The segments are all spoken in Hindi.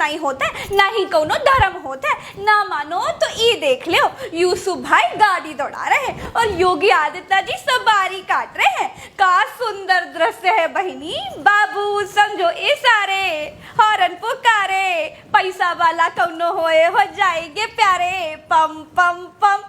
नहीं होता है, ना ही कोनो धर्म होता है। ना मानो तो ये देख लो, यूसुफ भाई गाड़ी दौड़ा रहे हैं और योगी आदित्यनाथ जी सवारी काट रहे हैं। का सुंदर दृश्य है बहिनी। बाबू समझो ये सारे हॉर्न पुकारे, पैसा वाला कौनो होए हो जाएंगे प्यारे, पम पम पम।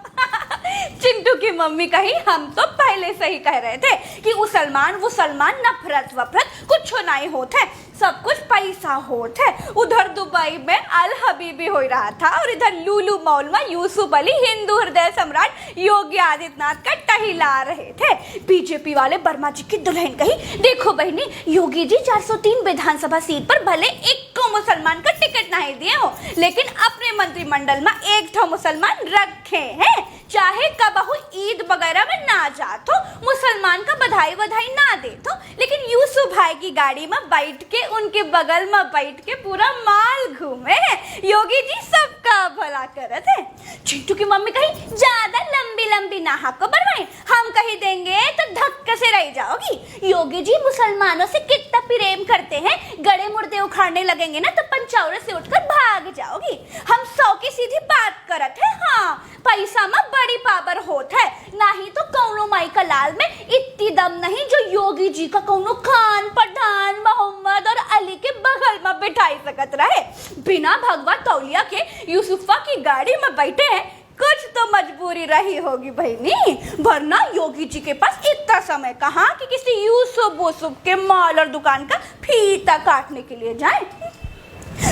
चिंटू की मम्मी कही हम तो पहले से ही कह रहे थे कि मुसलमान नफरत वफरत कुछ नहीं होते, सब कुछ पैसा होता है। उधर दुबई में अल हबीबी हो रहा था और इधर लुलु मॉल में यूसुफ अली हिंदू हृदय सम्राट योगी आदित्यनाथ का टहिला रहे थे। बीजेपी वाले वर्मा जी की दुल्हन कही देखो बहनी, योगी जी 403 विधानसभा सीट पर भले एक को मुसलमान का टिकट नहीं दिए हो, लेकिन अपने मंत्रिमंडल में एक ठो मुसलमान रखे हैं। चाहे कबहू ईद वगैरह में ना जातो, मुसलमान का बधाई ना दे तो, लेकिन यूसुफ भाई की गाड़ी में बैठ के उनके बगल में बैठ के पूरा माल घूमे हैं। योगी जी सबका भला करत है। चिंटू की मम्मी कही ज्यादा लंबी ना हको बनवाए, हम कही देंगे तो धक्के से रह जाओगी। योगी जी मुसलमानों से कितना प्रेम करते हैं, गड़े मुर्दे उखाड़ने लगेंगे ना तो पंचौरे से उठकर भाग जाओगी। हम 100 की सीधी बात करत है। हाँ, पैसा में बड़ी पावर होता है, नहीं तो कौनो माई का लाल में इतनी दम नहीं जो योगी जी का कौनो खान पठान मोहम्मद और अली के बगल में बिठाई सकत रहे। बिना भगवा तौलिया के यूसुफा की गाड़ी में बैठे हैं, कुछ तो मजबूरी रही होगी बहनी, वरना योगी जी के पास इतना समय कहाँ कि किसी यूसुफ के मॉल और दुकान का फीता काटने के लिए जाए।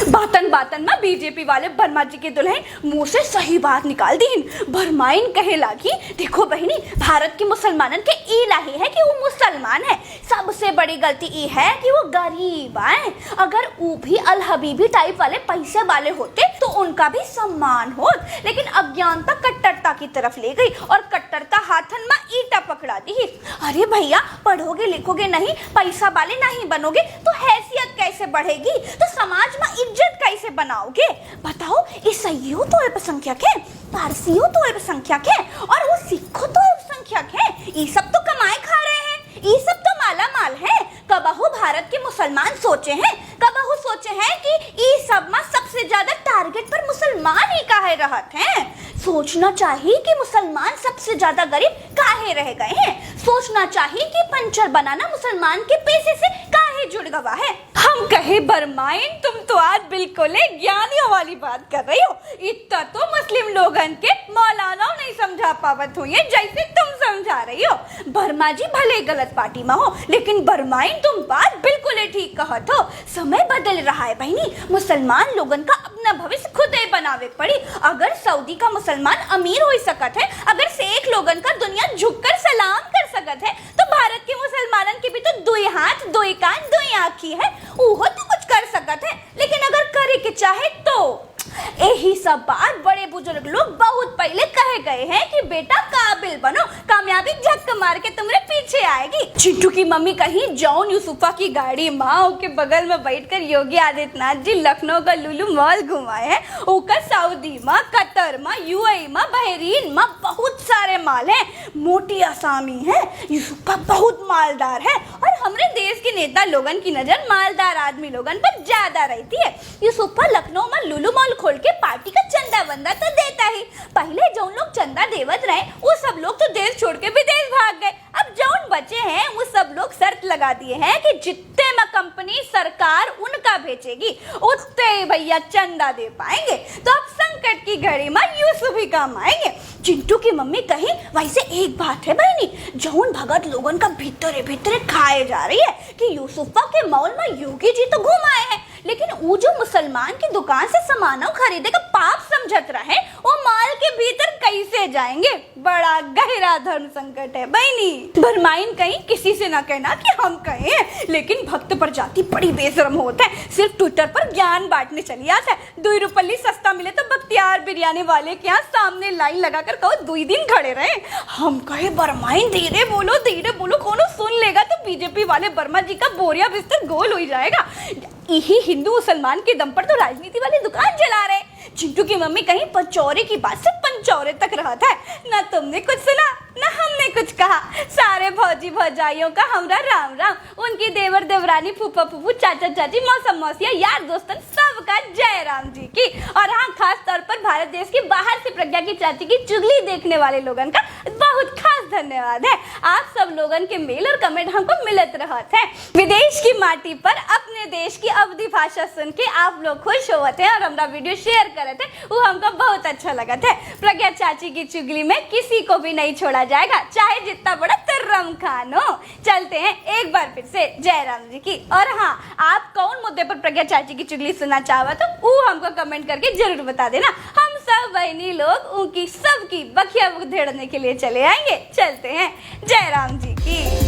बातन में बीजेपी वाले वर्मा जी के दुल्हन मुंह से सही बात निकाल दी। भरमाइन कहे लागी देखो बहनी, भारत के मुसलमानन के ई लाही है कि वो मुसलमान है, सबसे बड़ी गलती ये है कि वो गरीब आए। अगर वो भी अल हबीबी टाइप वाले पैसे वाले होते तो उनका भी सम्मान होत, लेकिन अज्ञानता कट्टरता की तरफ ले गई और कट्टरता हाथन में ईटा पकड़ा दी। अरे भैया, पढ़ोगे लिखोगे नहीं, पैसा वाले नहीं बनोगे तो हैसियत कैसे बढ़ेगी, तो समाज में इज्जत कैसे बनाओगे? बताओ, ईसाइयों तो अल्पसंख्यक है, पारसियों तो अल्पसंख्यक है और वो सिखों तो अल्पसंख्यक है। ये सब तो कमाए खा रहे हैं, ये सब तो माला माल है। कबहू भारत के मुसलमान सोचे हैं, कबहू सोचे हैं कि ये सब में सबसे ज्यादा टारगेट पर मुसलमान ही काहे रहत हैं। सोचना चाहिए कि मुसलमान सबसे ज्यादा गरीब काहे रह गए हैं। सोचना चाहिए कि पंचर बनाना मुसलमान के पैसे से काहे जुड़ गवा है। हम कहे बरमाइन, तुम तो आज बिल्कुल ज्ञानियों वाली बात कर रही हो। इतना तो मुस्लिम लोगन के मौलाना नहीं समझा पावत हुई है जैसे तुम समझा रही हो। बर्मा जी भले गलत पार्टी में हो, लेकिन बरमाइन तुम बात बिल्कुल ठीक कहत हो। समय बदल रहा है बहनी, मुसलमान लोगन का अपना भविष्य खुद ही बनावे पड़ी। अगर सऊदी का मुसलमान अमीर हो सकत है, अगर शेख लोगन का दुनिया झुककर सलाम कर सकत है, तो भारत के मुसलमानन के भी तो दुई हाथ दुई कान दुई आँखी है, वो तो कुछ कर सकत है। लेकिन अगर करे के चाहे तो यही सब बात बड़े बुजुर्ग लोग बहुत पहले कहे गए हैं कि बेटा काबिल बनो, कामयाबी झक मार के तुम्हारे पीछे आएगी। चिंटू की मम्मी कहीं जॉन यूसुफा की गाड़ी माँ के बगल में बैठकर योगी आदित्यनाथ जी लखनऊ का लुलु मॉल घुमाए हैं। उनका सऊदी में, कतर में, यूएई में, बहरीन में बहुत सारे माल हैं। मोटी आसामी है, यूसुफा बहुत मालदार है और हमारे देश के नेता लोगन की नजर मालदार आदमी लोगन पर ज्यादा रहती है। यूसुफा लखनऊ में लुलु मॉल खोल के पार्टी का चंदा वंदा तो देता ही। पहले जो लोग चंदा देवत रहे वो सब लोग तो देश छोड़ के विदेश भाग गए। अब जो बचे हैं वो सब लोग शर्त लगा दिए हैं कि जितने में कंपनी सरकार उनका भेजेगी उतने भैया चंदा दे पाएंगे। तो अब संकट की घड़ी में यूसुफ ही काम आएंगे। चिंटू की मम्मी कही वैसे एक बात है बहनी, जौन भगत लोगन का भीतरे भीतरे खाए जा रही है कि यूसुफा के मॉल में योगी जी तो घूम आए हैं, लेकिन वो जो मुसलमान की दुकान से सामानों खरीदे का पाप समझत रहे, वो माल के भीतर कैसे जाएंगे? बड़ा गहरा धर्म संकट है बहनी। भरमाइन कहीं किसी से ना कहना कि हम कहे, लेकिन भक्त प्रजाति बड़ी बेशरम होता है, सिर्फ ट्विटर पर ज्ञान बांटने चली आता है। 2 रुपये सस्ता मिले तो बख्तियार बिरयानी वाले के यहाँ सामने लाइन लगाकर कहो 2 दिन खड़े रहे। हम कहे बरमाइन धीरे बोलो, कौन सुन लेगा तो बीजेपी वाले वर्मा जी का बोरिया बिस्तर गोल हो जाएगा। यही हिंदू मुसलमान के दम पर तो राजनीति वाली दुकान चला रहे। चिंटू की मम्मी कहीं पंचौरे की बात से पंचौरे तक रहा था। ना तुमने कुछ सुना ना हमने कुछ कहा। सारे भौजी भौजाइयों का हमरा राम राम, उनकी देवर देवरानी, फूफा फूफू, चाचा चाची, मौसम मौसिया, यार दोस्तन, सबका जय राम जी की। और हाँ, खास तौर पर भारत देश के बाहर से प्रज्ञा की चाची की चुगली देखने वाले लोगन का बहुत खास धन्यवाद है। आप सब लोगन के मेल और कमेंट हमको मिलत रहत है। विदेश की माटी पर अपने देश की अवधी भाषा सुन के आप लोग खुश होते हैं और हमारा वीडियो शेयर करते हैं, वो हमको बहुत अच्छा लगा था। प्रज्ञा चाची की चुगली में किसी को भी नहीं छोड़ा जाएगा, चाहे जितना बड़ा तुर्रम खान हो। चलते हैं एक बार फिर से जय राम जी की। और हाँ, आप कौन मुद्दे पर प्रज्ञा चाची की चुगली सुनना चाहो तो वो हमको कमेंट करके जरूर बता देना। हम सब बहनी लोग उनकी सबकी बखिया बुक धेड़ने के लिए चले आएंगे। चलते हैं, जय राम जी की।